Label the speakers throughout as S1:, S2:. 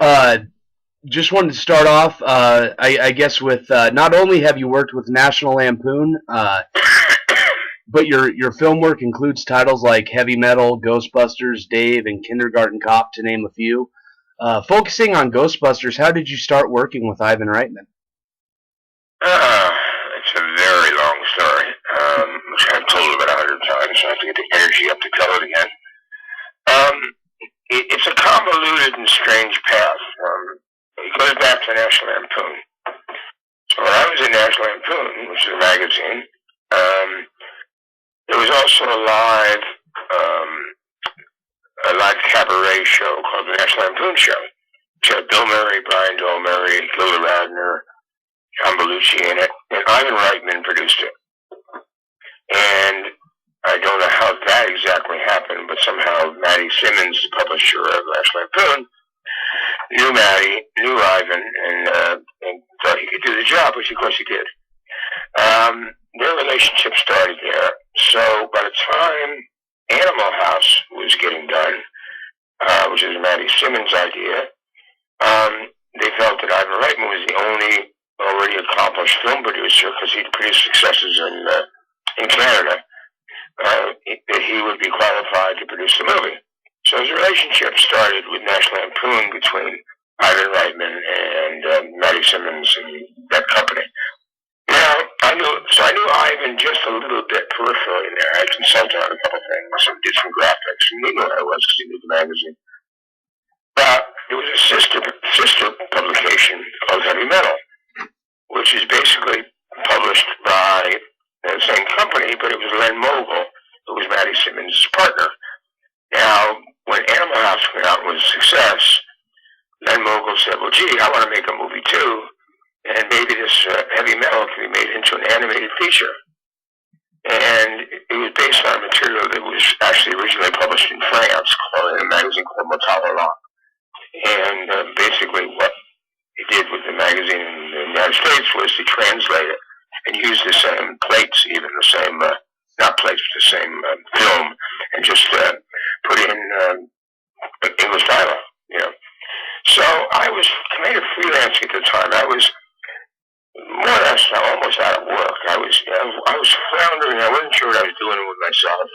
S1: Uh, just wanted to start off, I guess, with not only have you worked with National Lampoon, but your film work includes titles like Heavy Metal, Ghostbusters, Dave, and Kindergarten Cop, to name a few. Focusing on Ghostbusters, how did you start working with Ivan Reitman?
S2: Uh, it's a very long story, which I've told about 100 times, so I have to get the energy up to tell it again. Um, it's a convoluted and strange path. It goes back to National Lampoon. So when I was in National Lampoon, which is a magazine, um, there was also um, a live cabaret show called the National Lampoon Show, which had Bill Murray, Brian Doyle Murray, Gilda Radner, John Belushi in it, and Ivan Reitman produced it. And I don't know how that exactly happened, but somehow Matty Simmons, the publisher of National Lampoon, knew Matty, knew Ivan, and thought he could do the job, which of course he did. Their relationship started there. So by the time Animal House was getting done, which is Matty Simmons' idea, they felt that Ivan Reitman was the only already accomplished film producer, because he'd produced successes in Canada, that he would be qualified to produce the movie. So his relationship started with National Lampoon between Ivan Reitman and Matty Simmons and that company. Now, I knew Ivan just a little bit peripherally there. I consulted on a couple things and did some graphics, and he knew what I was because he knew the magazine. But there was a sister publication called Heavy Metal, which is basically published by the same company, but it was Len Mogul, who was Matty Simmons' partner. Now, when Animal House came out and was a success, Len Mogul said, well, gee, I want to make a movie too, and maybe this Heavy Metal can be made into an animated feature. And it was based on material that was actually originally published in France, in a magazine called Motala. And basically what he did with the magazine in the United States was to translate it and use the same plates, even the same, not plates, but the same film, and just put in English dialogue, you know. So I was kind of freelance at the time. I was more or less almost out of work. I was floundering. I wasn't sure what I was doing with myself.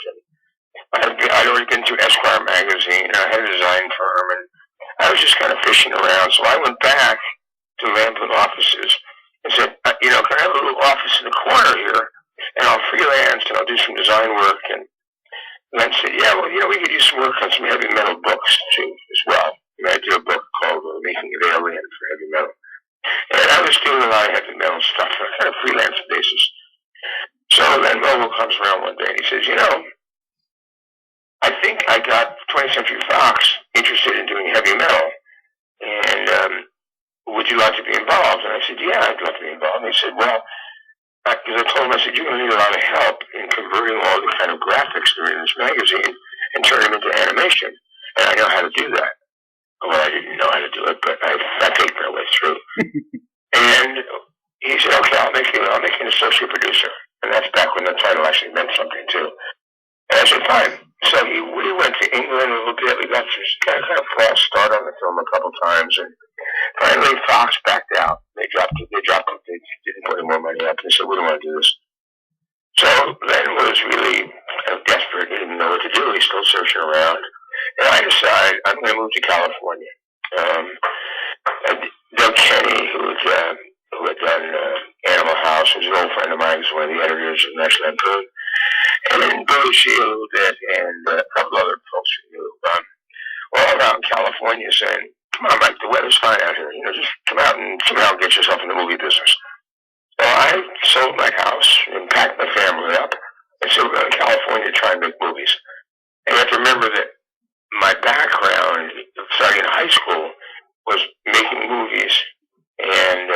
S2: And I'd already been through Esquire magazine. I had a design firm, and I was just kind of fishing around. So I went back to the Lampoon offices and said, can I have a little office in the corner here, and I'll freelance and I'll do some design work. And Len said, yeah, well, we could do some work on some heavy metal books too, as well. I did a book called Making of Alien for Heavy Metal. And I was doing a lot of heavy metal stuff on a kind of freelance basis. So then Mogul comes around one day and he says, I think I got 20th Century Fox interested in doing heavy metal. And would you like to be involved? And I said, yeah, I'd love to be involved. And he said, well, because I told him, I said, you're going to need a lot of help in converting all the kind of graphics that are in this magazine and turn them into animation. And I know how to do that. Well, I didn't know how to do it, but I paid my way through. And he said, okay, I'll make you an associate producer. And that's back when the title actually meant something too. And I said, fine. So we went to England a little bit. We got to kind of false start on the film a couple times, and finally Fox backed out. They dropped it. They didn't put any more money up. They said, we don't want to do this. So Len was really kind of desperate. He didn't know what to do. He's still searching around. And I decided I'm going to move to California. Doug Kenny, who had done Animal House, was an old friend of mine. He was one of the editors of National Lampoon. And then Belushi a little bit, and a couple other folks who knew. All around California saying, come on, Mike, the weather's fine out here. Just come out and somehow get yourself in the movie business. So I sold my house and packed my family up and said, we're going to California to try and make movies. And you have to remember that my background, starting in high school, was making movies and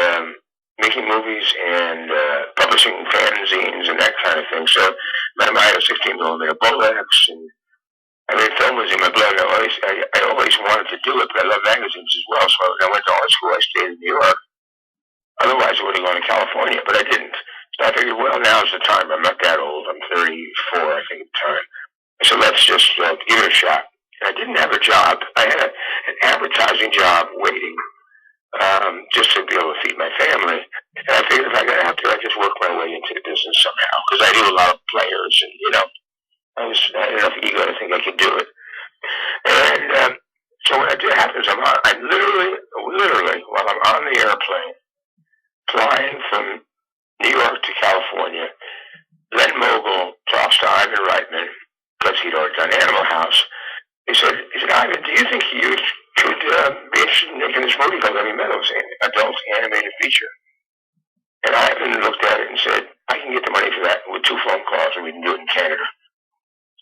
S2: publishing fanzines and that kind of thing. So I had a 16mm Bolex, and film was in my blood. I always wanted to do it, but I love magazines as well. So when I went to art school, I stayed in New York. Otherwise, I would have gone to California, but I didn't. So I figured, well, now's the time. I'm not that old. I'm 34, I think, at the time. So let's just give it a shot. And I didn't have a job. I had an advertising job waiting, just to be able to feed my family. And I figured if I got out there, I'd just work my way into the business somehow. Because I knew a lot of players, and I had enough ego to think I could do it. And so what happens, I'm literally, while I'm on the airplane, flying from New York to California, Len Mogul talks to Ivan Reitman, because he'd already done Animal House. He said, Ivan, do you think you could be interested in making this movie called Heavy Metal, an adult animated feature? And Ivan looked at it and said, I can get the money for that with 2 phone calls, and we can do it in Canada.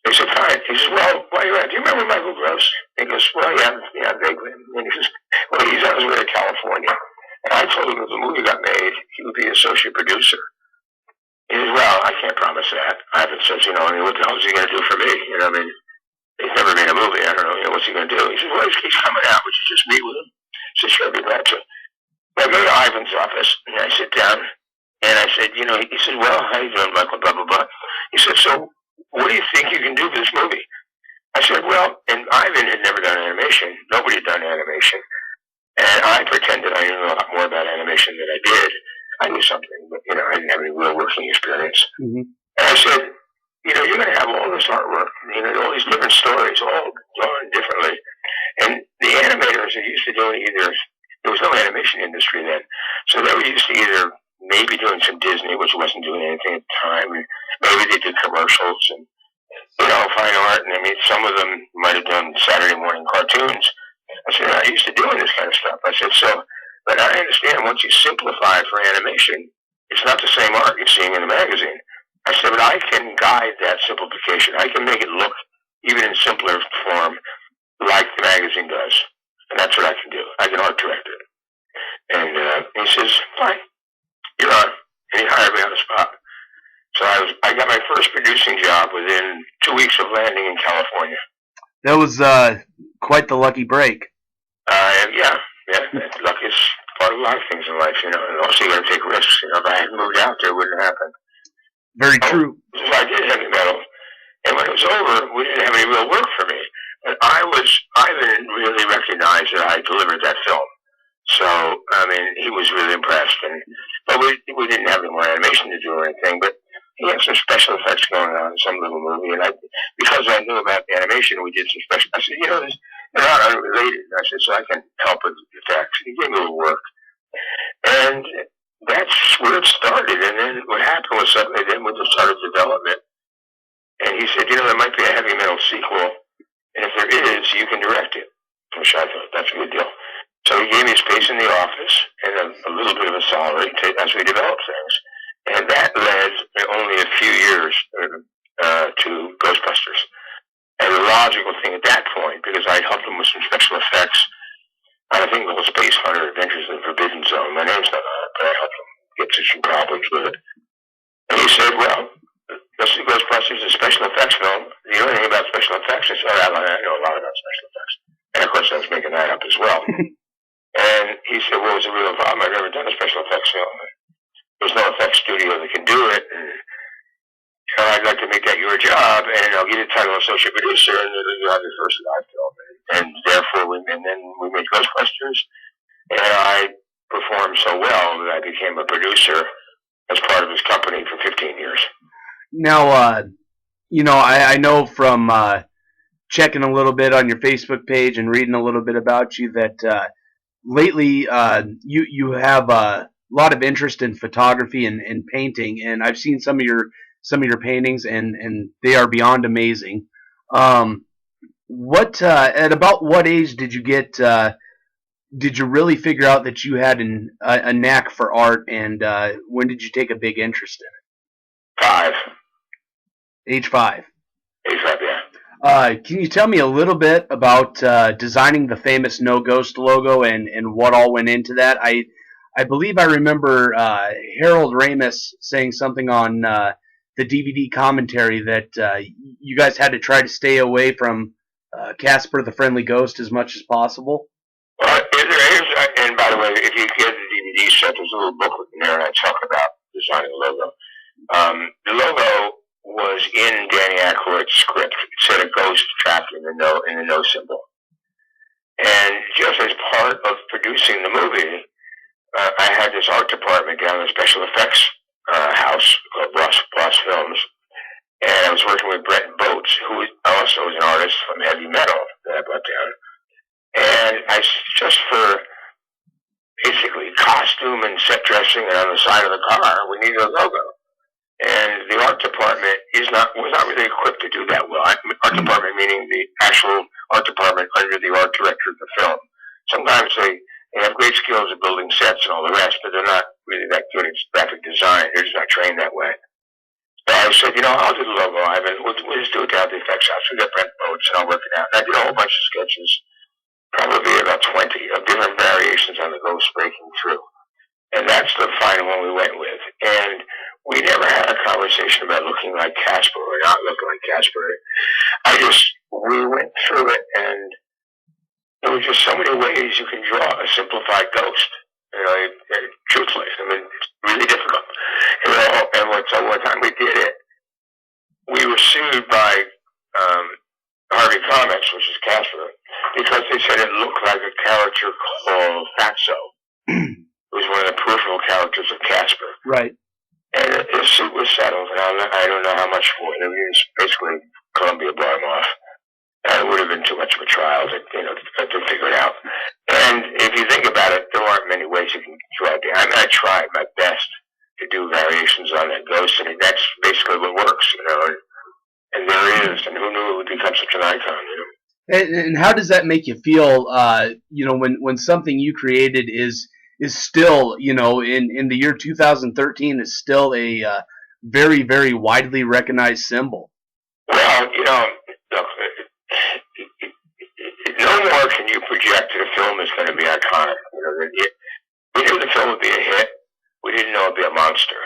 S2: He said, fine. He says, well, while you're at, do you remember Michael Gross? He goes, well, yeah, vaguely. And he says, well, he's on his way to California. And I told him if the movie got made, he would be associate producer. He says, well, I can't promise that. Ivan says, I mean, what the hell is he going to do for me? I mean, he's never made a movie. I don't know, what's he going to do? He says, well, he's coming out. Would you just meet with him? He says, sure, I'd be glad to. I go to Ivan's office, and I sit down, and I said, he said, well, how you doing, Michael, blah, blah, blah. He said, so what do you think you can do for this movie? I said, well, and Ivan had never done animation. Nobody had done animation. And I pretended I knew a lot more about animation than I did. I knew something, but, I didn't have any real working experience. Mm-hmm. And I said, you're going to have all this artwork, all these different stories, all done differently. And the animators are used to doing there was no animation industry then, so they were used to either maybe doing some Disney, which wasn't doing anything at the time, and maybe they did commercials and, fine art, and I mean, some of them might have done Saturday morning cartoons. I said, I'm used to doing this kind of stuff. I said, but I understand once you simplify it for animation, it's not the same art you're seeing in the magazine. I said, but I can guide that simplification. I can make it look, even in simpler form, like the magazine does. And that's what I can do. I can art direct it. And he says, fine, you're on. And he hired me on the spot. So I got my first producing job within 2 weeks of landing in California.
S1: That was quite the lucky break.
S2: Yeah. Luck is part of a lot of things in life, and also you got to take risks. If I hadn't moved out there, it wouldn't have happened.
S1: Very true.
S2: So I did Heavy Metal, and when it was over, we didn't have any real work for me. But I didn't really recognize that I delivered that film. So, I mean, he was really impressed. But we didn't have any more animation to do or anything, but he had some special effects going on in some little movie. And because I knew about the animation, we did some special. I said, they're not unrelated. I said, so I can help with the effects. He gave me a little work. And that's where it started. And then what happened was suddenly then we just started development. And he said, there might be a Heavy Metal sequel. And if there is, you can direct it. Which I thought, that's a good deal. So he gave me space in the office and a little bit of a salary as we developed things. And that led only a few years to Ghostbusters. And the logical thing at that point, because I helped him with some special effects, I think the whole Space Hunter Adventures in the Forbidden Zone. My name's not on it, but I helped him get to some problems with it. And he said, well, this is Ghostbusters, a special effects film. You know anything about special effects? I said, I know a lot about special effects. And of course, I was making that up as well. And he said, well, it's a real problem. I've never done a special effects film. There's no effects studio that can do it. And I'd like to make that your job, and I'll give you the title of associate producer, and you'll have your first live film. And therefore, then we made Ghostbusters, and I performed so well that I became a producer as part of his company for 15 years.
S1: Now, I know from checking a little bit on your Facebook page and reading a little bit about you that lately you have a lot of interest in photography and painting, and I've seen some of your paintings, and they are beyond amazing. At about what age did you get? Did you really figure out that you had a knack for art, and when did you take a big interest in it?
S2: 5.
S1: Age 5.
S2: Age 5, yeah.
S1: Can you tell me a little bit about designing the famous No Ghost logo and what all went into that? I believe I remember Harold Ramis saying something on the DVD commentary that you guys had to try to stay away from Casper the Friendly Ghost as much as possible.
S2: And by the way, if you get the DVD set, there's a little booklet in there, and I talk about designing the logo. The logo was in Danny Aykroyd's script. It said a ghost trapped in the no symbol. And just as part of producing the movie, I had this art department down in the special effects house called Boss Films. And I was working with Brett Boats, who also is an artist from heavy metal that I brought down. And just for basically costume and set dressing and on the side of the car, we needed a logo. And the art department was not really equipped to do that well. Art department meaning the actual art department under the art director of the film. Sometimes they have great skills at building sets and all the rest, but they're not really that good at graphic design. They're just not trained that way. So I said, I'll do the logo, Ivan. We'll just do it down at the effects house. We got Brent Boats, and I'll work it out. And I did a whole bunch of sketches, probably about 20 of different variations on the ghost breaking through. And that's the final one we went with. And we never had a conversation about looking like Casper or not looking like Casper. We went through it, and there were just so many ways you can draw a simplified ghost. Truthfully, it's really difficult. And one time we did it, we were sued by Harvey Comics, which is Casper, because they said it looked like a character called Fatso. It was one of the peripheral characters of Casper.
S1: Right.
S2: And the suit was settled, and I don't know how much for it. It was basically Columbia bought him off. And it would have been too much of a trial to figure it out. And if you think about it, there aren't many ways you can draw it down. I tried my best to do variations on that ghost, and that's basically what works, And there is, and who knew it would become such an icon,
S1: And how does that make you feel, when something you created is still, in the year 2013 is still a very, very widely recognized symbol?
S2: Well, look, no more can you project that a film is going to be iconic. We knew the film would be a hit. We didn't know it would be a monster.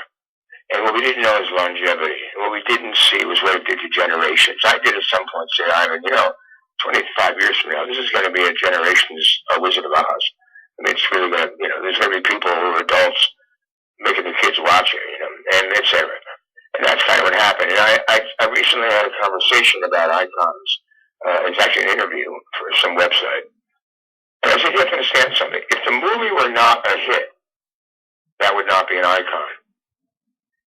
S2: And what we didn't know is longevity. And what we didn't see was what it did to generations. I did at some point say, Ivan, 25 years from now, this is going to be a generation's Wizard of Oz. It's really going to, there's going to be people who are adults making the kids watch it, and et cetera. And that's kind of what happened. And I recently had a conversation about icons. It's actually an interview for some website. And I said, you have to understand something. If the movie were not a hit, that would not be an icon.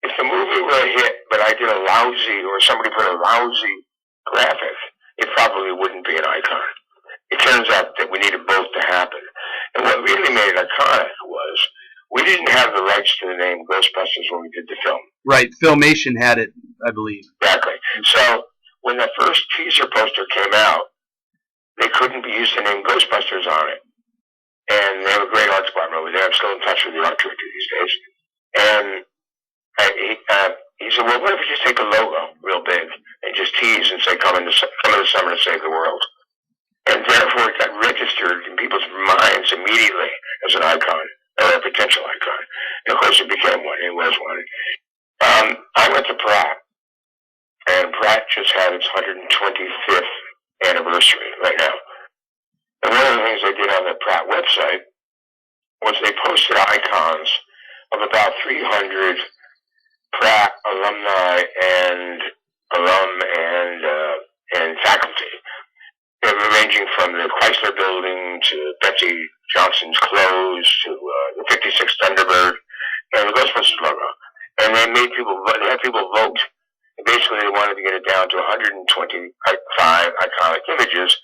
S2: If the movie were a hit, but I did a lousy, or somebody put a lousy graphic, it probably wouldn't be an icon. It turns out that we needed both to happen. And what really made it iconic was we didn't have the rights to the name Ghostbusters when we did the film.
S1: Right. Filmation had it, I believe.
S2: Exactly. So when the first teaser poster came out, they couldn't use the name Ghostbusters on it. And they have a great art department over there. I'm still in touch with the art director these days. And he said, well, what if we just take the logo real big and just tease and say, come in the summer to save the world? And therefore it got registered in people's minds immediately as an icon, or a potential icon. And of course it became one. It was one. I went to Pratt, and Pratt just had its 125th anniversary right now. And one of the things they did on the Pratt website was they posted icons of about 300 Pratt alumni and faculty. They were ranging from the Chrysler Building to Betsy Johnson's clothes to the 56th Thunderbird and the Ghostbusters logo. And they had people vote. And basically, they wanted to get it down to 125 iconic images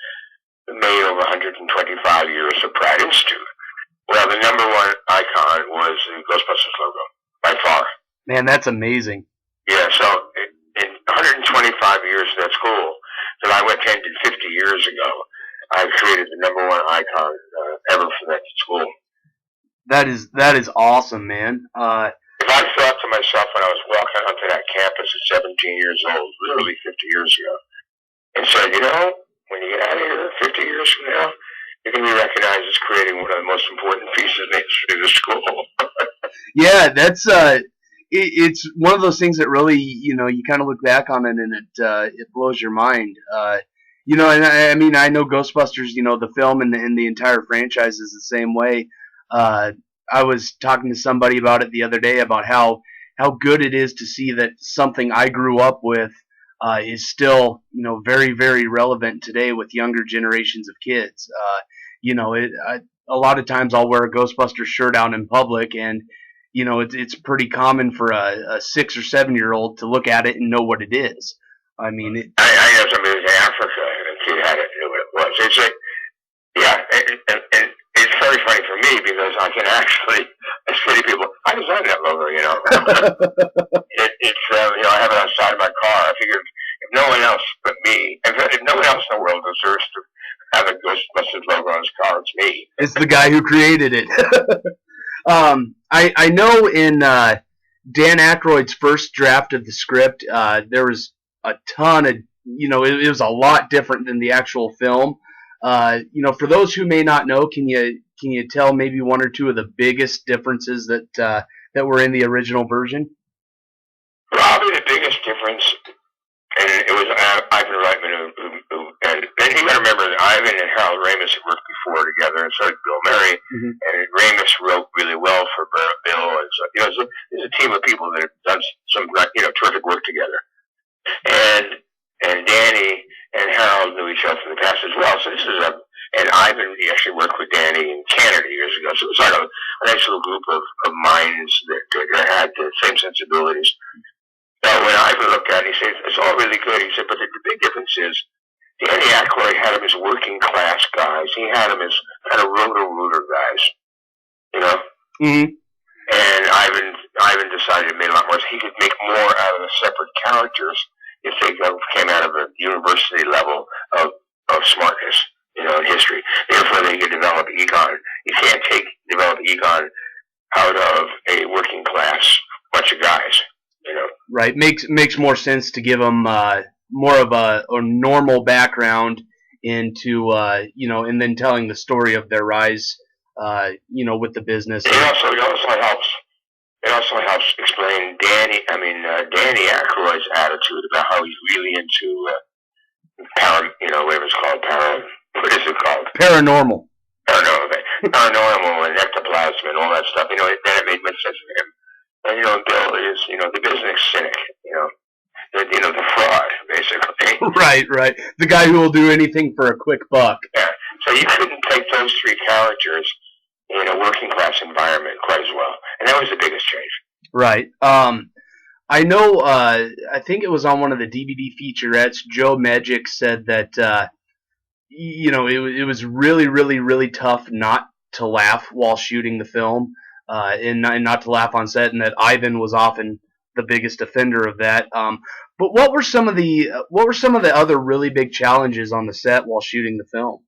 S2: made over 125 years of Pratt Institute. Well, the number one icon was the Ghostbusters logo, by far.
S1: Man, that's amazing.
S2: Yeah, so in 125 years of that school that I attended 50 years ago, I created the number one icon ever for that school.
S1: That is awesome, man.
S2: If I thought to myself when I was walking onto that campus at 17 years old, literally 50 years ago, and said, when you get out of here 50 years from now, you're going to be recognized as creating one of the most important pieces in the history of the school.
S1: Yeah, that's it's one of those things that really, you kind of look back on it and it blows your mind. And I know Ghostbusters, the film and the entire franchise is the same way. I was talking to somebody about it the other day about how how good it is to see that something I grew up with is still, very, very relevant today with younger generations of kids. A lot of times I'll wear a Ghostbusters shirt out in public, and it's pretty common for a 6 or 7 year old to look at it and know what it is. I mean,
S2: I know somebody who's in Africa and a kid had it, knew what it was. It's like, yeah, and it's very funny for me because I can actually say to people, I designed that logo, I have it outside of my car. I figured if no one else but me, if no one else in the world deserves to have a Ghostbusters logo on his car, it's me.
S1: It's the guy who created it. I know in Dan Aykroyd's first draft of the script, there was a ton of, it was a lot different than the actual film. For those who may not know, can you tell maybe one or two of the biggest differences that were in the original version?
S2: Probably the biggest difference, and it was Ivan Reitman who and you got to remember that Ivan and Harold Ramis had worked before together, and so did Bill Murray, and Ramis wrote really well for Bill, and so there's a team of people that have done some terrific work together, and Danny and Harold knew each other from the past as well. So this is and Ivan actually worked with Danny in Canada years ago. So it was like a nice little group of minds that had the same sensibilities. So when Ivan looked at it, he said, it's all really good. He said, but the big difference is Danny Aykroyd had him as working class guys. He had him as kind of roto-rooter guys,
S1: Mm-hmm.
S2: And Ivan decided it made a lot more sense. He could make more out of the separate characters if they came out of a university level of smartness, in history. Therefore, they could develop Egon. You can't develop Egon out of a working class bunch of guys,
S1: Right. Makes more sense to give them more of a normal background into, and then telling the story of their rise, with the business.
S2: It also helps explain Danny Aykroyd's attitude about how he's really into whatever it's called, what is it called?
S1: Paranormal.
S2: Paranormal and ectoplasm and all that stuff. Then it made much sense for him. And Bill is the business cynic. The fraud, basically.
S1: Right. The guy who will do anything for a quick buck.
S2: Yeah. So you couldn't take those three characters in a working class environment quite as well, and that was the biggest change.
S1: Right. I know. I think it was on one of the DVD featurettes. Joe Medjick said that it was really, really, really tough not to laugh while shooting the film, and not to laugh on set, and that Ivan was often the biggest offender of that. But what were some of the other really big challenges on the set while shooting the film?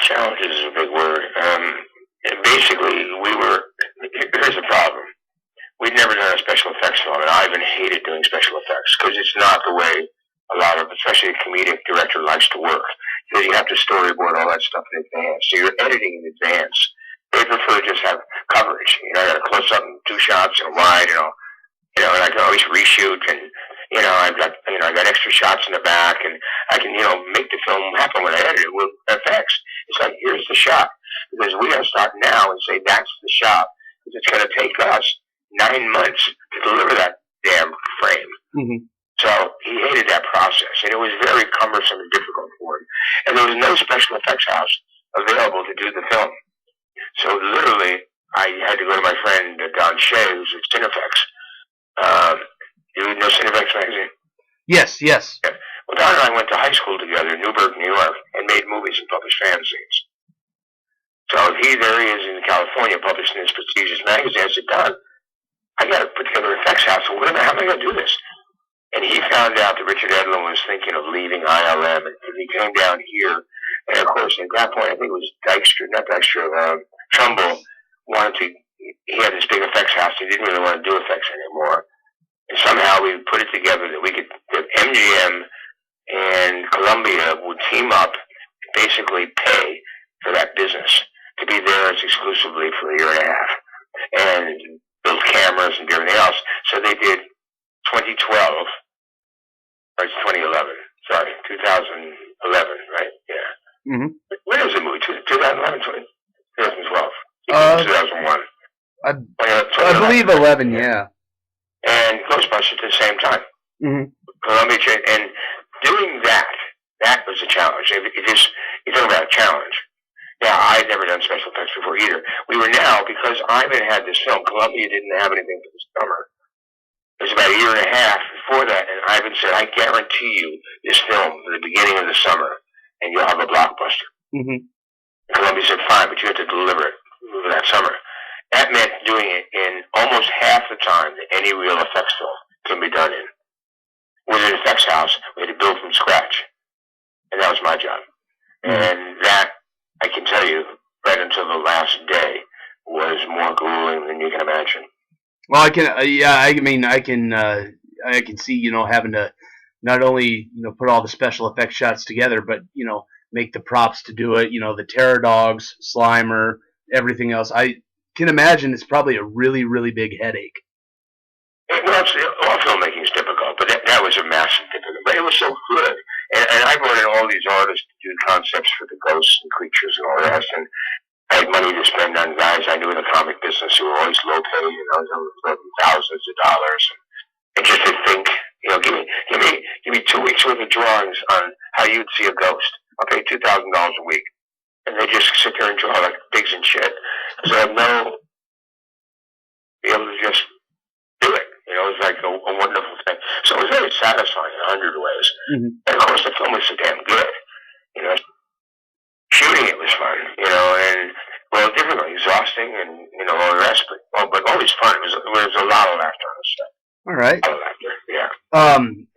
S2: Challenges is a big word. Basically, here's the problem. We'd never done a special effects film, and Ivan hated doing special effects because it's not the way a lot of, especially a comedic director, likes to work. Because you have to storyboard all that stuff in advance. So you're editing in advance. They prefer to just have coverage. I got a close up and 2 shots and a wide, and I can always reshoot, and I got extra shots in the back, and I can make the film happen when I edit it with effects. It's like, here's the shot, because we got to start now and say that's the shot, because it's going to take us 9 months to deliver that damn frame.
S1: Mm-hmm.
S2: So he hated that process, and it was very cumbersome and difficult for him. And there was no special effects house available to do the film. So literally, I had to go to my friend Don Shea, who's at Cinefex. You know Cinefex magazine?
S1: Yes.
S2: Yeah. Well, Don and I went to high school together in Newburgh, New York, and made movies and published fanzines. So there he is in California publishing this prestigious magazine. I said, Don, I got to put together an effects house. So how am I going to do this? And he found out that Richard Edlund was thinking of leaving ILM, and he came down here. And of course, at that point, I think it was Trumbull he had this big effects house. He didn't really want to do effects anymore. And somehow we put it together that MGM and Columbia would team up, basically pay for that business to be theirs exclusively for a year and a half, and build cameras and everything else. So they did 2012, or it's 2011, sorry, 2011, right? Yeah.
S1: Mm-hmm.
S2: When was the movie? 2011, 2012? 2001.
S1: I believe 11. Yeah.
S2: And Ghostbusters at the same time.
S1: Mm-hmm.
S2: Columbia and doing that was a challenge. You talk about a challenge. Now, I'd never done special effects before either. We were now, because Ivan had this film, Columbia didn't have anything for the summer. It was about a year and a half before that, and Ivan said, I guarantee you this film at the beginning of the summer, and you'll have a blockbuster.
S1: Mm-hmm.
S2: Columbia said, fine, but you have to deliver it that summer. That meant doing it in almost half the time that any real effects film can be done in. With an effects house, we had to build from scratch. And that was my job. Mm-hmm. And that, I can tell you, right until the last day, was more grueling than you can imagine.
S1: Well, I can, I can see, having to not only, put all the special effects shots together, but, make the props to do it, the terror dogs, Slimer, everything else. I can imagine it's probably a really, really big headache.
S2: Well, all filmmaking is difficult, but that was a massive difficulty. But it was so good. And I brought in all these artists to do concepts for the ghosts and creatures and all that. And I had money to spend on guys I knew in the comic business who were always low paid, thousands of dollars. And just to think, give me 2 weeks worth of drawings on how you'd see a ghost. I'll pay $2,000 a week. And they just sit there and draw like pigs and shit. So I have be able to just do it. It was like a wonderful thing. So it was very satisfying in 100 ways. Mm-hmm. And of course the film was so damn good. Shooting it was fun, and difficult, exhausting, and all the rest. But always fun. It was a lot of laughter on the set.
S1: All right.
S2: A lot of laughter, yeah.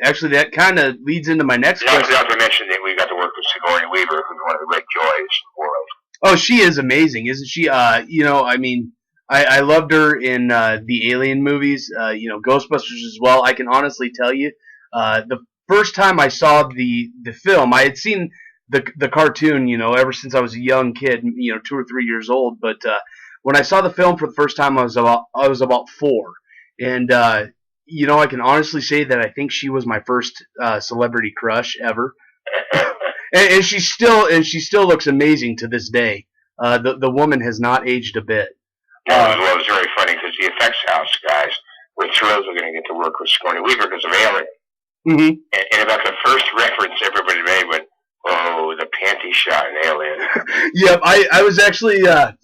S2: Actually,
S1: that kind of leads into my next question.
S2: Not to mention that we got to work with Sigourney Weaver, who's one of the great joys in the world.
S1: Oh, she is amazing, isn't she? I loved her in the Alien movies, Ghostbusters as well. I can honestly tell you, the first time I saw the film, I had seen the cartoon, ever since I was a young kid, 2 or 3 years old. But when I saw the film for the first time, I was about 4, and I can honestly say that I think she was my first celebrity crush ever, and she still looks amazing to this day. The woman has not aged a bit.
S2: Well, it was very funny because the effects house guys were thrilled we're going to get to work with Sigourney Weaver because of Alien. Mm-hmm. And about the first reference everybody made went, "Oh, the panty shot in Alien."
S1: Yep, I was actually I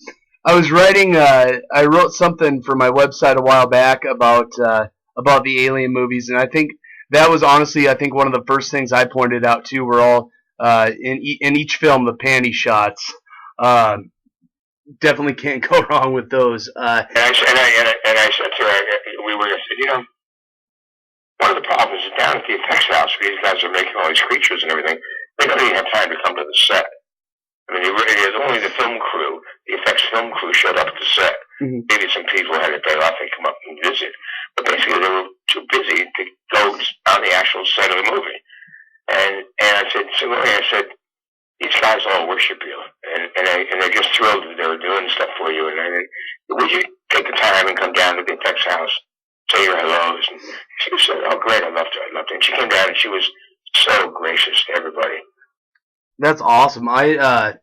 S1: was writing I wrote something for my website a while back about the Alien movies, and I think that was honestly one of the first things I pointed out too. Were all in each film the panty shots. Definitely can't go wrong with those.
S2: And I said to her, one of the problems is down at the effects house. These guys are making all these creatures and everything. They don't even have time to come to the set. I mean, only the film crew, the effects film crew, showed up at the set. Mm-hmm. Maybe some people had a day off and come up and visit, but basically they were too busy to go on the actual set of the movie. And I said, these guys all worship you, and they're just thrilled that they were doing stuff for you. And would you take the time and come down to the effects house, say your hellos? And she said, "Oh, great, I loved her." And she came down, and she was so gracious to everybody.
S1: That's awesome. I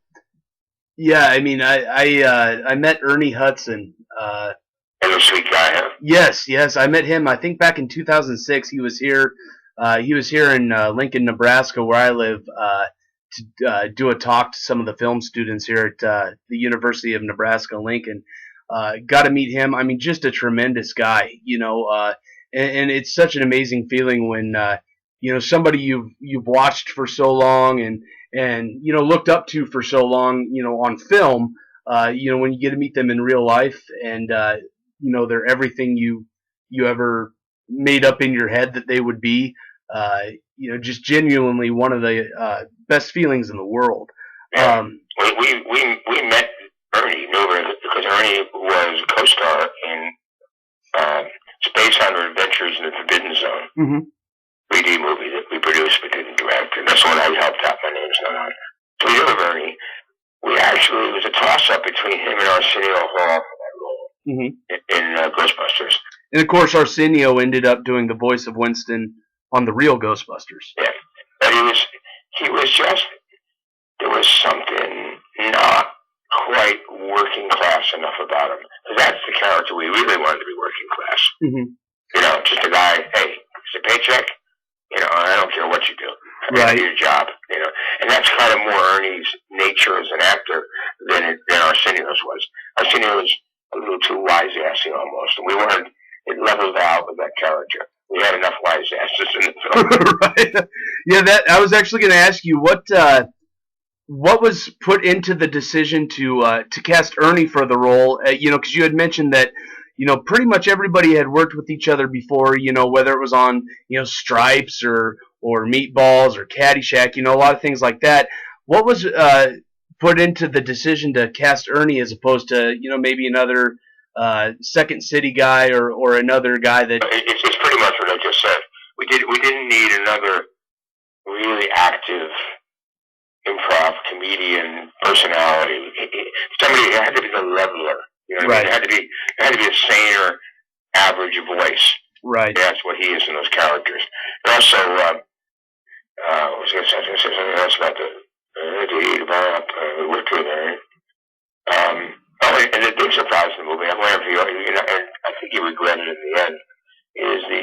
S1: met Ernie Hudson.
S2: And a sweet guy, huh?
S1: Yes, I met him. I think back in 2006. He was here. He was here in Lincoln, Nebraska, where I live, to do a talk to some of the film students here at the University of Nebraska Lincoln. Got to meet him. I mean, just a tremendous guy, and it's such an amazing feeling when somebody you've watched for so long and looked up to for so long, on film, when you get to meet them in real life, and they're everything you ever made up in your head that they would be. Just genuinely one of the best feelings in the world.
S2: Yeah. We met Ernie because Ernie was a co-star in Space Hunter Adventures in the Forbidden Zone. Mm-hmm. 3D movie that we produced but didn't direct, and that's the one I helped out. My name's not on. So we knew of Ernie. It was a toss-up between him and Arsenio Hall for that role. Mm-hmm. in Ghostbusters.
S1: And of course, Arsenio ended up doing the voice of Winston on the real Ghostbusters.
S2: Yeah, but he was just, there was something not quite working class enough about him. Because that's the character we really wanted to be working class.
S1: Mm-hmm.
S2: You know, just a guy, hey, it's a paycheck. You know, I don't care what you do.
S1: Right.
S2: Your job. You know, and that's kind of more Ernie's nature as an actor than Arsenio's was. Arsenio was a little too wise-assy almost, and we wanted it leveled out with that character. We had enough wise asses in the film.
S1: Right. Yeah, that I was actually going to ask you what was put into the decision to cast Ernie for the role. You know, because you had mentioned that pretty much everybody had worked with each other before. You know, whether it was on Stripes or Meatballs or Caddyshack. You know, a lot of things like that. What was put into the decision to cast Ernie as opposed to maybe another Second City guy or another guy that?
S2: It's pretty much what I just said. We didn't need another really active improv comedian personality. Somebody had to be the leveler. You know what I mean? It had to be a saner, average voice.
S1: Right.
S2: That's what he is in those characters. And also, I was going to say something else about we worked with her. And the big surprise in the movie, I'm waiting for you, and I think you regretted it in the end, is the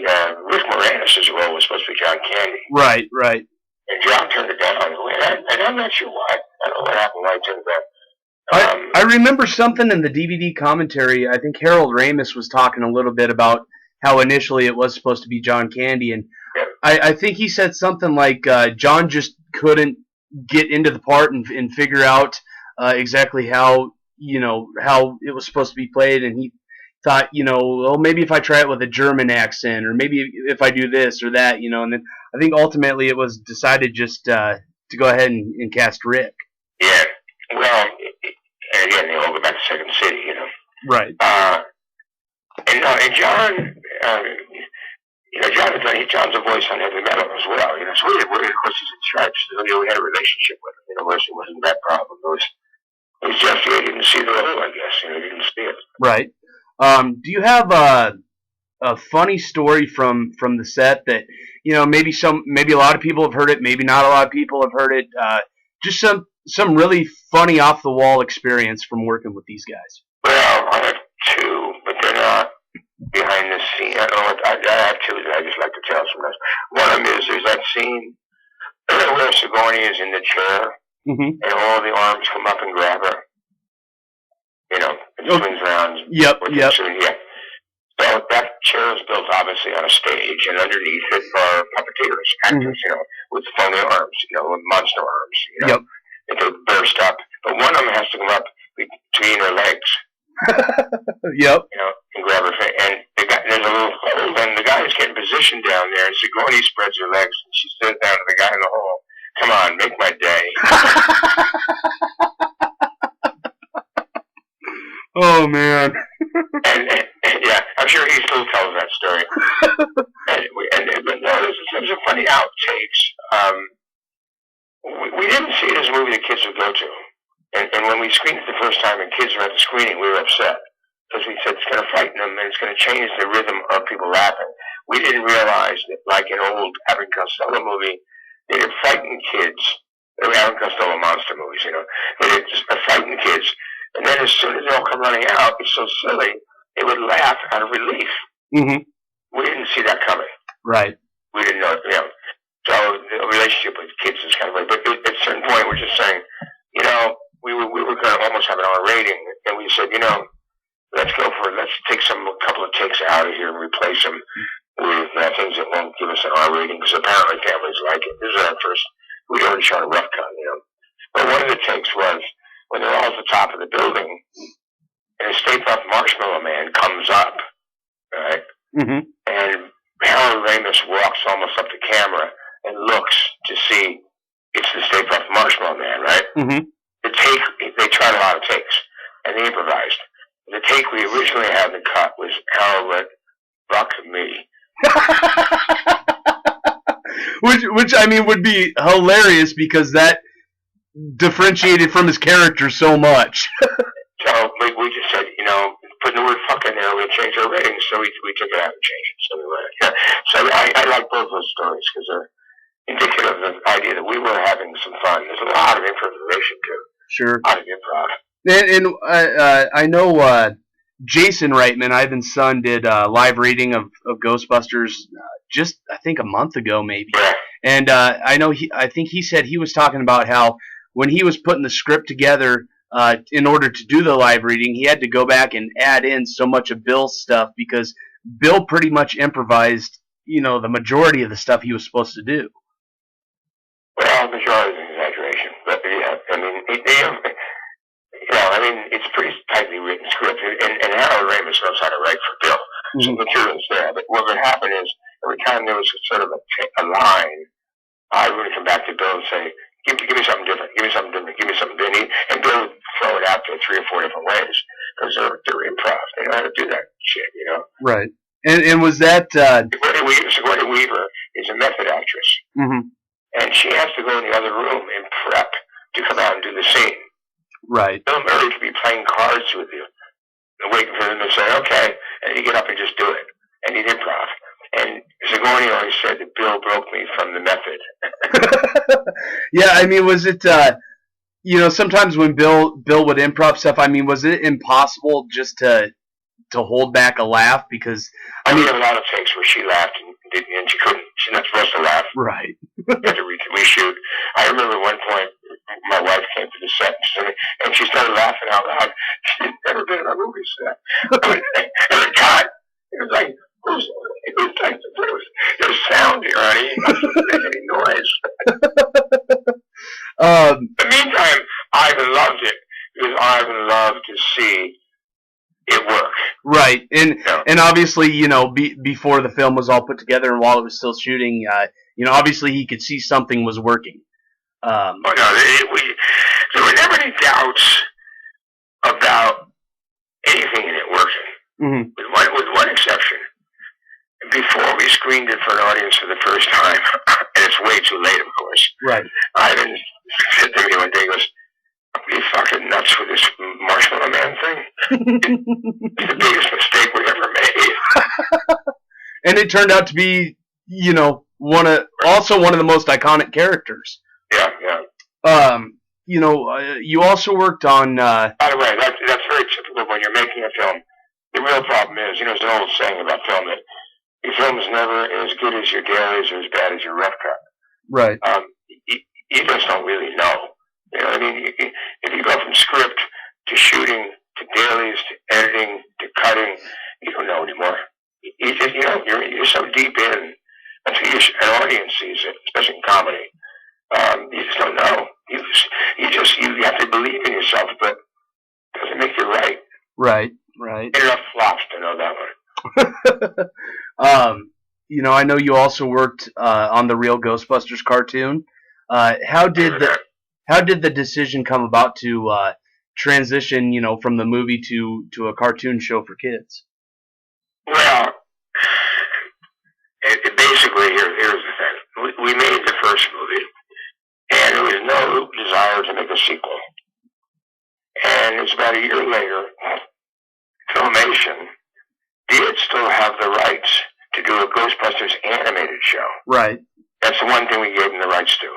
S2: Rick Moranis' role was supposed to be John Candy.
S1: Right, right.
S2: And John turned it down, and I'm not sure why. I don't know what happened why he turned it down.
S1: I remember something in the DVD commentary. I think Harold Ramis was talking a little bit about how initially it was supposed to be John Candy, and yeah. I think he said something like John just couldn't get into the part and figure out exactly how it was supposed to be played, and he thought, well, maybe if I try it with a German accent, or maybe if I do this or that, and then I think ultimately it was decided just to go ahead and cast Rick.
S2: Yeah, well, again, we'll go back to Second City,
S1: Right.
S2: And John, John's a voice on heavy metal as well, so we, of course, he's in Stripes, so we had a relationship with him, where it wasn't that problem. It was just, he didn't see the role, I guess, he didn't see it.
S1: Right. Do you have a funny story from the set that maybe a lot of people have heard it, maybe not a lot of people have heard it? Just some really funny off the wall experience from working with these guys.
S2: Well, I have two, but they're not behind the scene. I don't know. I have two that I just like to tell sometimes. One of them is there's that scene where Sigourney is in the chair, and all the arms come up and grab her. It swings around.
S1: Yep.
S2: Yeah. So that chair is built obviously on a stage, and underneath it are puppeteers, actors, with phony arms, with monster arms,
S1: Yep.
S2: And they burst up. But one of them has to come up between her legs.
S1: Yep.
S2: And grab her face. And there's a little hole, and the guy is getting positioned down there, and Sigourney spreads her legs, and she says down to the guy in the hole, "Come on, make my day."
S1: Oh, man.
S2: and yeah, I'm sure he still tells that story. But no, there's some funny outtakes. We didn't see it as a movie the kids would go to. And when we screened it the first time and kids were at the screening, we were upset. Because we said it's going to frighten them and it's going to change the rhythm of people laughing. We didn't realize that, like an old Abbott and Costello movie, they would frighten kids. They were Abbott and Costello monster movies, They would just frighten kids. And then as soon as they all come running out, it's so silly, they would laugh out of relief.
S1: Mm-hmm.
S2: We didn't see that coming.
S1: Right.
S2: We didn't know it, So the relationship with kids is kind of like, but at a certain point we're just saying, we were going to almost have an R rating, and we said, let's take a couple of takes out of here and replace them with things that won't give us an R rating, because apparently families like it. This is our first, we'd already shot a rough cut, But one of the takes was, when they're all at the top of the building, and a Stay Puft Marshmallow Man comes up, right? Mm-hmm. And Harold Ramis walks almost up to camera and looks to see it's the Stay Puft Marshmallow Man, right?
S1: Mm-hmm.
S2: The take, they tried a lot of takes, and they improvised. The take we originally had in the cut was Harold went, "Fuck me."
S1: which I mean would be hilarious because that differentiated from his character so much.
S2: So we just said, putting the word "fuck" in there, we'll change our ratings. So we took it out and changed it. So we went. Yeah. So I like both those stories because they're indicative of the idea that we were having some fun. There's a lot of improvisation too.
S1: Sure.
S2: A lot of improv.
S1: I know Jason Reitman, Ivan's son, did a live reading of Ghostbusters just I think a month ago maybe, and I know I think he said he was talking about how when he was putting the script together in order to do the live reading, he had to go back and add in so much of Bill's stuff because Bill pretty much improvised, the majority of the stuff he was supposed to do.
S2: Well, majority is an exaggeration, but yeah, I mean, it's a pretty tightly written script, and Harold Ramis knows how to write for Bill. Mm-hmm. So the material's there, but what would happen is every time there was sort of a line, I would come back to Bill and say, give me something different, give me something different, give me something different, and Bill would throw it out there 3 or 4 different ways because they're improv. They know how to do that shit.
S1: Right. And was that
S2: Sigourney Weaver is a method actress, mm-hmm. and she has to go in the other room and prep to come out and do the scene.
S1: Right.
S2: Bill Murray could be playing cards with you and waiting for them to say, okay, and you get up and just do it. And he'd improv. And Sigourney always said that Bill broke me from the method.
S1: Yeah, I mean, was it, sometimes when Bill would improv stuff, I mean, was it impossible just to hold back a laugh? Because,
S2: I mean, a lot of takes where she laughed and she couldn't. She's not supposed to laugh.
S1: Right.
S2: You had to reshoot. I remember one point, my wife came to the set and she started laughing out loud. She'd never been in a movie set. And God, it was like, there's sound here, honey. You mustn't make any noise. In the meantime, Ivan loved it because Ivan loved to see it work.
S1: Right, and obviously, before the film was all put together and while it was still shooting, obviously he could see something was working.
S2: There were never any doubts about anything in it working, mm-hmm. with one exception. Before we screened it for an audience for the first time, and it's way too late, of course.
S1: Right.
S2: Ivan said to me one day, he goes, "Are you fucking nuts with this Marshmallow Man thing? It's the biggest mistake we ever made."
S1: And it turned out to be, one of the most iconic characters.
S2: Yeah.
S1: You also worked on.
S2: By the way, that's very typical when you're making a film. The real problem is, there's an old saying about film that your film is never as good as your dailies or as bad as your rough cut.
S1: Right.
S2: You just don't really know. You know what I mean? If you go from script to shooting to dailies to editing to cutting, you don't know anymore. You just, you're so deep in until an audience sees it, especially in comedy. You just don't know. You have to believe in yourself, but it doesn't make you right.
S1: Right.
S2: Enough flops to know that one.
S1: I know you also worked on the real Ghostbusters cartoon. How did the decision come about to transition, from the movie to a cartoon show for kids?
S2: Well, basically, here's the thing. We made the first movie, and there was no desire to make a sequel. And it was about a year later, Filmation did still have the rights to do a Ghostbusters animated show.
S1: Right.
S2: That's the one thing we gave them the rights to.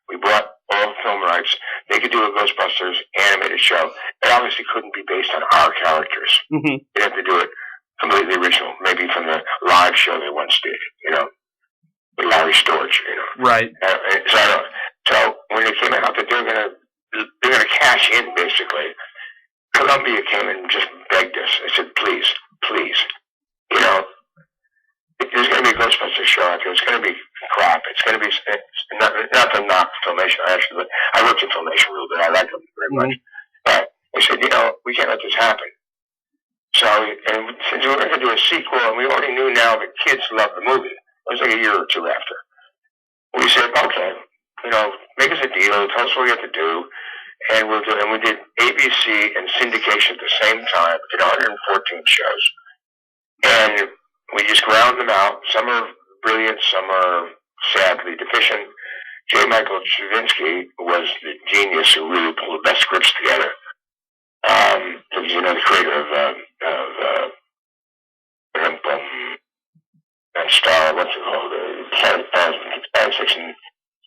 S2: We bought all the film rights. They could do a Ghostbusters animated show. It obviously couldn't be based on our characters. Mm-hmm. They had to do it completely original, maybe from the live show they once did, with Larry Storch,
S1: Right.
S2: So when it came out that they're gonna cash in, basically, Columbia came and just begged us. They said, please, there's going to be a Ghostbusters show out there. It's going to be crap. It's going to be not to knock Filmation, actually, but I worked in Filmation a little bit. I like them very much. But they said, we can't let this happen. So, and since we were going to do a sequel, and we already knew now that kids loved the movie, it was like a year or two after. We said, okay, make us a deal, tell us what we have to do, and we'll do it. And we did ABC and syndication at the same time. We did 114 shows. And we just ground them out. Some are brilliant, some are sadly deficient. J. Michael Straczynski was the genius who really pulled the best scripts together. He was the creator of that star, what's it called? Science fiction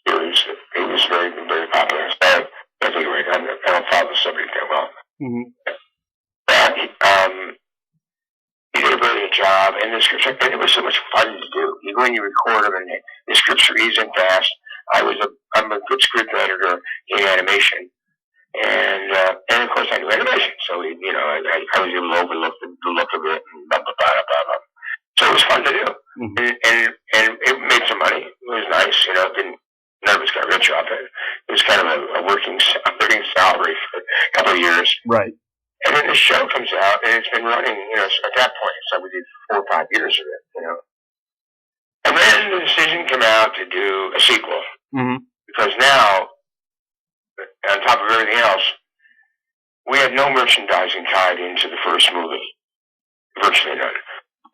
S2: series. It was very, very popular. I don't follow the subject that well.
S1: Mm-hmm.
S2: But he did a brilliant job, and and it was so much fun to do. You go and you record them, and the scripts are easy and fast. I'm a good script editor in animation, and of course I knew animation, so I was able to overlook the look of it and blah blah blah blah blah. So it was fun to do,
S1: Mm-hmm.
S2: and it made some money. It was nice, none of us got rich off it. It was kind of a working salary for a couple of years.
S1: Right.
S2: And then the show comes out, and it's been running, at that point, so we did 4 or 5 years of it, And then the decision came out to do a sequel.
S1: Mm-hmm.
S2: Because now, on top of everything else, we had no merchandising tied into the first movie. Virtually none.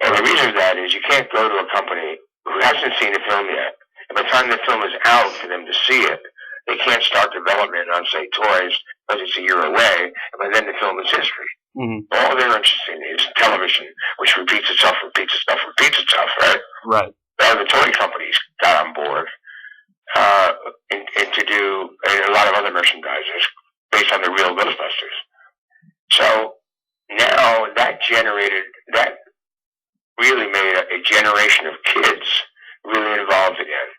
S2: And the reason for that is you can't go to a company who hasn't seen the film yet, and by the time the film is out for them to see it, they can't start development on, say, toys, because it's a year away, and by then the film is history.
S1: Mm-hmm.
S2: All they're interested in is television, which repeats itself, right?
S1: Right.
S2: All the toy companies got on board, and to do a lot of other merchandisers based on the real Ghostbusters. So now that really made a generation of kids really involved again.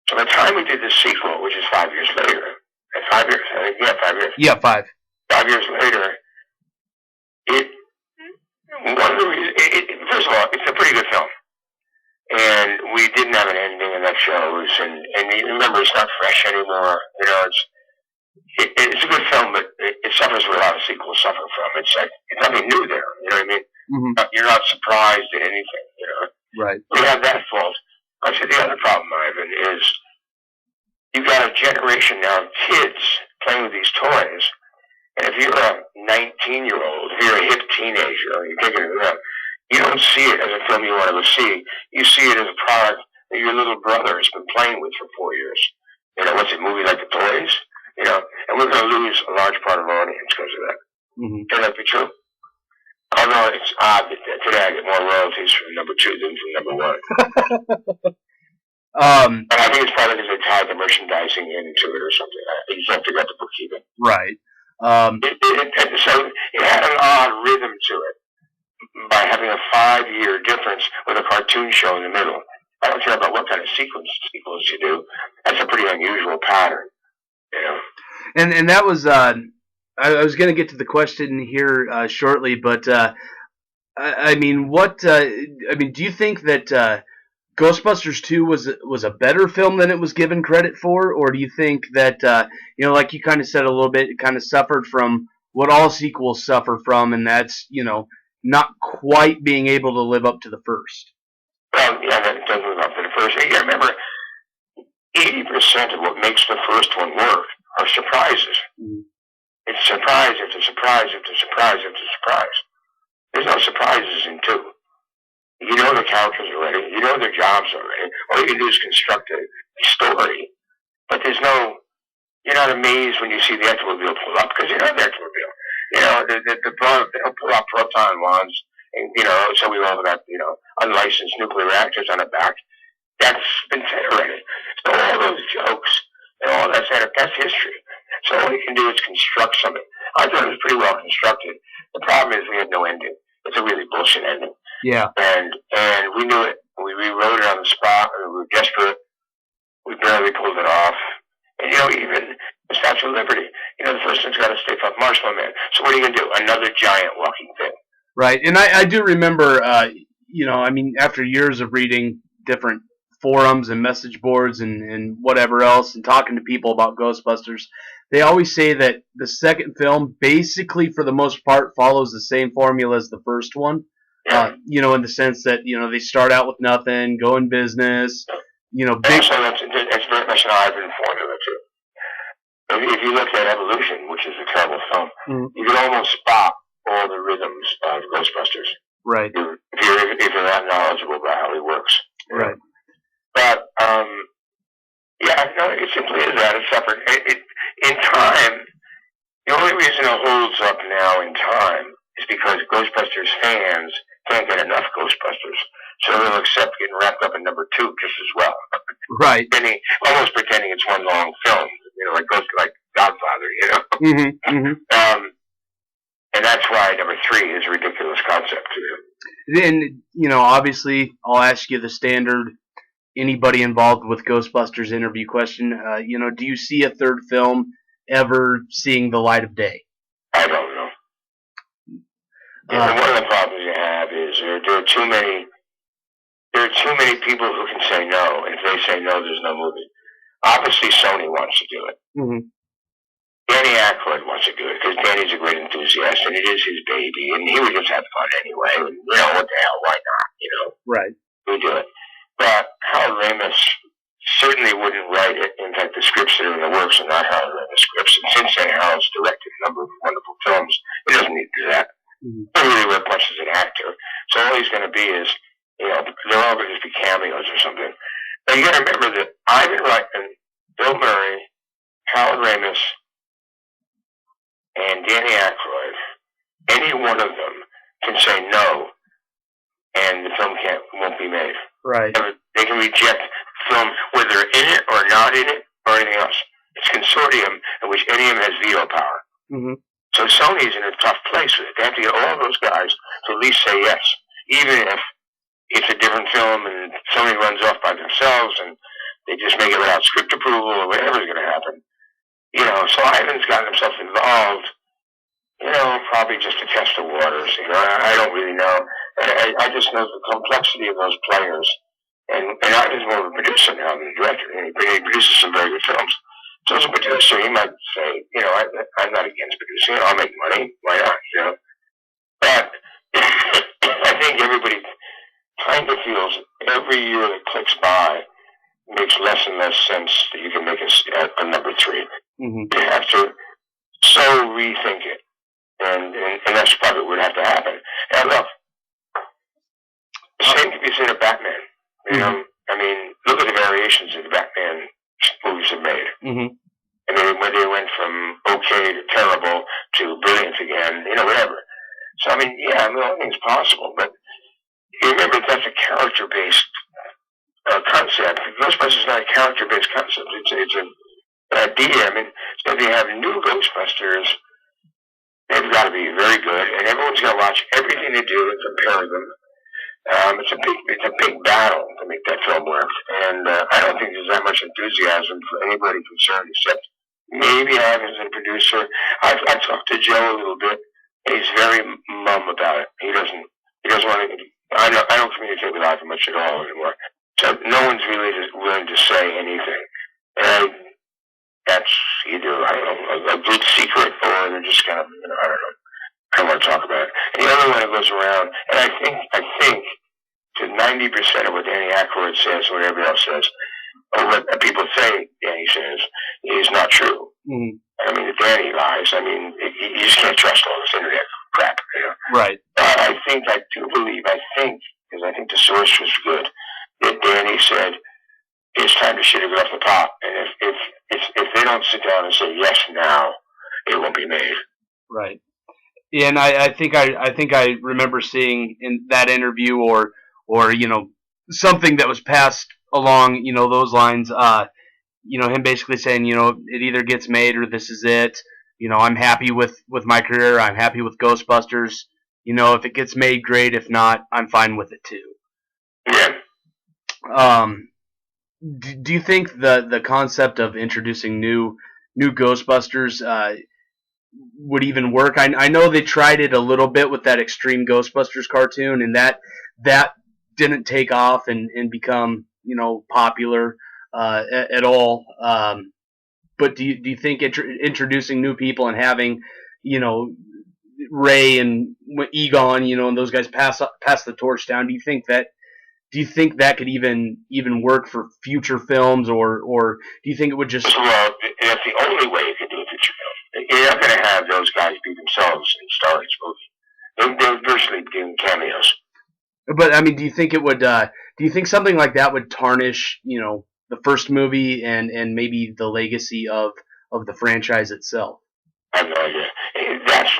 S2: So by the time we did the sequel, which is 5 years later, 5 years, I think, 5 years.
S1: Yeah, 5.
S2: 5 years later, one of the reasons, first of all, it's a pretty good film. And we didn't have an ending, and that shows. And you remember, it's not fresh anymore. It's a good film, but it suffers what a lot of sequels suffer from. It's like, it's nothing new there. You know what I mean?
S1: Mm-hmm.
S2: You're not surprised at anything,
S1: Right.
S2: We have that fault. But the other problem, Ivan, is you've got a generation now of kids playing with these toys. And if you're a 19-year-old, if you're a hip teenager, you're thinking of that, you don't see it as a film you want to go see. You see it as a product that your little brother has been playing with for 4 years. What's a movie like the toys? And we're going to lose a large part of our audience because of that.
S1: Mm-hmm.
S2: Can that be true? Although it's odd that today I get more royalties from number 2 than from number 1. And I think it's probably because they tied the merchandising into it or something. You can't figure out the bookkeeping.
S1: Right.
S2: So it had an odd rhythm to it by having a 5-year difference with a cartoon show in the middle. I don't care about what kind of sequels you do. That's a pretty unusual pattern,
S1: And that was I was going to get to the question here shortly, but I mean, do you think that Ghostbusters 2 was a better film than it was given credit for, or do you think that like you kind of said a little bit, it kind of suffered from what all sequels suffer from, and that's not quite being able to live up to the first?
S2: Well, yeah, that doesn't live up to the first. You remember, 80% of what makes the first one work are surprises.
S1: Mm-hmm.
S2: It's surprise after surprise after surprise after surprise. There's no surprises in 2. You know the characters already. You know their jobs already. All you can do is construct a story. But you're not amazed when you see the Ectomobile pull up, because you know the Ectomobile. They'll pull out proton wands, and, so we all got, unlicensed nuclear reactors on the back. That's been said already. So all those jokes and all that's history. So all you can do is construct something. I thought it was pretty well constructed. The problem is we had no ending. It's a really bullshit ending.
S1: Yeah.
S2: And we knew it. We rewrote it on the spot. We were desperate. We barely pulled it off. And, even the Statue of Liberty, the first one's got to stay up Marshmallow Man. So what are you going to do? Another giant walking thing.
S1: Right. And I do remember, after years of reading different forums and message boards and whatever else and talking to people about Ghostbusters, they always say that the second film basically, for the most part, follows the same formula as the first one.
S2: Yeah.
S1: In the sense that, they start out with nothing, go in business, big...
S2: Also, that's very much an Ivan formula, too. If you look at Evolution, which is a terrible film,
S1: mm-hmm.
S2: you can almost spot all the rhythms of Ghostbusters.
S1: Right.
S2: If you're not knowledgeable about how he works.
S1: Right.
S2: But, it simply is that. It's separate. In time, the only reason it holds up now in time is because Ghostbusters fans can't get enough Ghostbusters, so they'll accept getting wrapped up in number 2 just as well.
S1: Right.
S2: Almost pretending it's one long film, like Godfather, you know.
S1: Mm-hmm. Mm-hmm.
S2: And that's why number 3 is a ridiculous concept to me.
S1: Then, obviously, I'll ask you the standard, anybody involved with Ghostbusters interview question. Do you see a third film ever seeing the light of day?
S2: I don't know. One of the problems you have is there are too many. There are too many people who can say no, and if they say no, there's no movie. Obviously, Sony wants to do it.
S1: Mm-hmm.
S2: Danny Aykroyd wants to do it because Danny's a great enthusiast, and it is his baby, and he would just have fun anyway. And, what the hell? Why not?
S1: Right.
S2: We do it. But Harold Ramis certainly wouldn't write it. In fact, the scripts that are in the works are not Harold Ramis scripts. And since then, Harold's directed a number of wonderful films. He doesn't need to do that.
S1: Mm-hmm.
S2: He doesn't really work much as an actor. So all he's going to be is, they're all going to be cameos or something. But you got to remember that Ivan Reitman, Bill Murray, Harold Ramis, and Danny Aykroyd, any one of them can say no, and the film won't be made.
S1: Right.
S2: They can reject film whether they're in it or not in it or anything else. It's a consortium in which any of them has veto power.
S1: Mm-hmm.
S2: So Sony's in a tough place with it. They have to get all those guys to at least say yes, even if it's a different film and Sony runs off by themselves and they just make it without script approval or whatever's going to happen. So Ivan's gotten himself involved, probably just to test the waters. I don't really know. I just know the complexity of those players. And Ivan's more of a producer now than a director. And he produces some very good films. So as a producer, he might say, I'm not against producing. I'll make money. Why not? But I think everybody kind of feels every year that clicks by makes less and less sense that you can make a number 3.
S1: Mm-hmm.
S2: You have to so rethink it. And that's probably what would have to happen. And look, the same can be said of Batman. Look at the variations that the Batman movies have made.
S1: Mm-hmm.
S2: When they went from okay to terrible to brilliant again, whatever. So, anything's possible, but you remember that's a character-based concept. Ghostbusters is not a character-based concept. It's an idea. So if you have new Ghostbusters, they've got to be very good, and everyone's got to watch everything they do and compare them. It's a big battle to make that film work, and I don't think there's that much enthusiasm for anybody concerned, except maybe Ivan as a producer. I've talked to Joe a little bit, and he's very mum about it. He doesn't want to. I don't communicate with Ivan much at all anymore, so no one's really willing to say anything. And that's either a good secret, or they're just kind of I don't know. I don't want to talk about it. And the other one that goes around, and I think to 90% of what Danny Aykroyd says, or whatever else says, or what people say Danny says, is not true.
S1: Mm-hmm.
S2: Danny lies. You just can't trust all this internet crap.
S1: Right.
S2: I do believe, because I think the source was good, that Danny said, it's time to shit it off the pot. And if they don't sit down and say yes now, it won't be made.
S1: Right. Yeah, and I think I remember seeing in that interview or something that was passed along those lines. Him basically saying it either gets made or this is it. I'm happy with my career. I'm happy with Ghostbusters. If it gets made, great. If not, I'm fine with it too.
S2: Yeah.
S1: Do you think the concept of introducing new Ghostbusters would even work? I know they tried it a little bit with that Extreme Ghostbusters cartoon, and that didn't take off and become popular at all. But do you think introducing new people and having Ray and Egon and those guys pass the torch down, do you think that could even work for future films, or do you think it would just?
S2: Well, that's the only way you can do a future film. You're not going to have those guys be themselves and star each movie. They're virtually doing cameos.
S1: But do you think it would? Do you think something like that would tarnish the first movie and maybe the legacy of the franchise itself?
S2: I have no idea.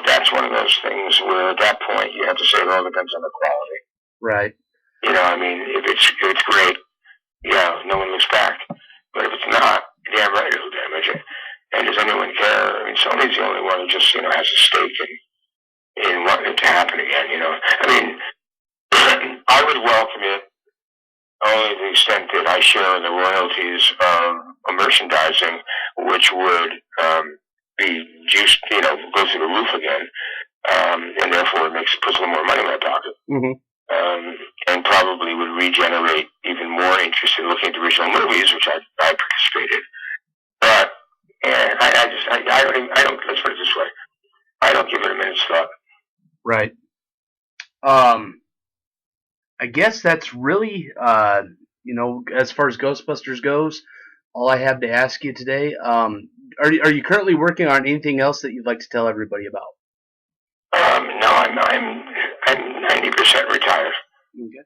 S2: That's one of those things where at that point you have to say it all depends on the quality.
S1: Right.
S2: If it's great, no one looks back. But if it's not, damn right it'll damage it. And does anyone care? I mean, Sony's the only one who just, has a stake in wanting it to happen again, I mean, I would welcome it only to the extent that I share in the royalties of merchandising, which would be juiced, go through the roof again, and therefore puts a little more money in my pocket. And probably would regenerate even more interest in looking at the original movies, which I participated. But I don't. Let's put it this way: I don't give it a minute's thought.
S1: Right. I guess that's really, as far as Ghostbusters goes, all I have to ask you today. Are you currently working on anything else that you'd like to tell everybody about?
S2: No, I'm 90% retired. Okay.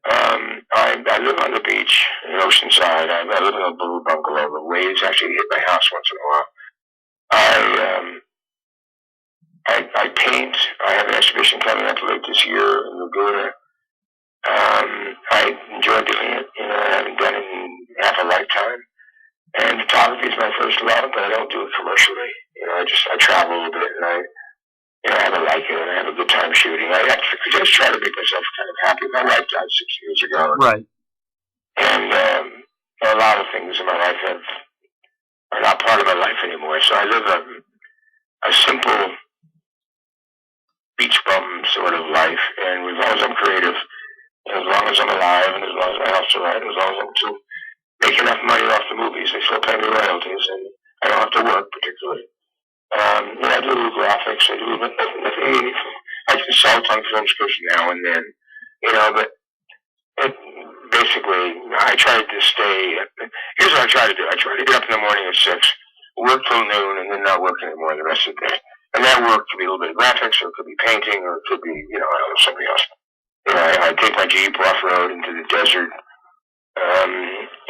S2: I live on the beach in Oceanside. I live in a blue bungalow. The waves actually hit my house once in a while. I paint. I have an exhibition coming up late this year in Laguna. I enjoy doing it. I haven't done it in half a lifetime. And photography is my first love, but I don't do it commercially. I travel a little bit, and I like it, and I have a good time shooting. I just try to make myself kind of happy. My wife died 6 years ago.
S1: Right.
S2: And a lot of things in my life are not part of my life anymore. So I live a simple beach bum sort of life, and as long as I'm creative, as long as I'm alive, and as long as my health's all right, as long as I'm still make enough money off the movies, they still pay me royalties, and I don't have to work particularly. I do graphics, I do nothing. I consult on film scripts now and then, but basically, I try to stay. Here's what I try to do. I try to get up in the morning at 6, work till noon, and then not work anymore the rest of the day. And that work could be a little bit of graphics, or it could be painting, or it could be, I don't know, something else. I take my Jeep off-road into the desert.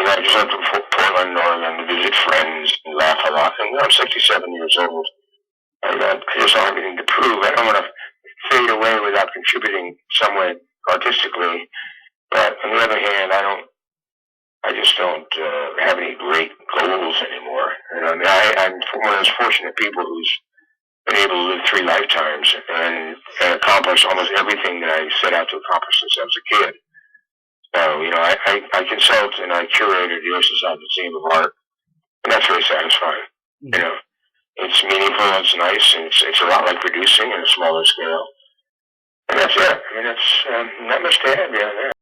S2: I just went to Portland, Oregon to visit friends and laugh a lot. And I'm 67 years old. And I just don't have anything to prove. I don't want to fade away without contributing somewhat artistically. But on the other hand, I just don't have any great goals anymore. I'm one of those fortunate people who's been able to live 3 lifetimes and accomplish almost everything that I set out to accomplish since I was a kid. So, I consult and I curate the Oceanside Museum of Art, and that's very satisfying. It's meaningful, it's nice, and it's a lot like producing in a smaller scale. And that's it. I mean, that's not much to add beyond that.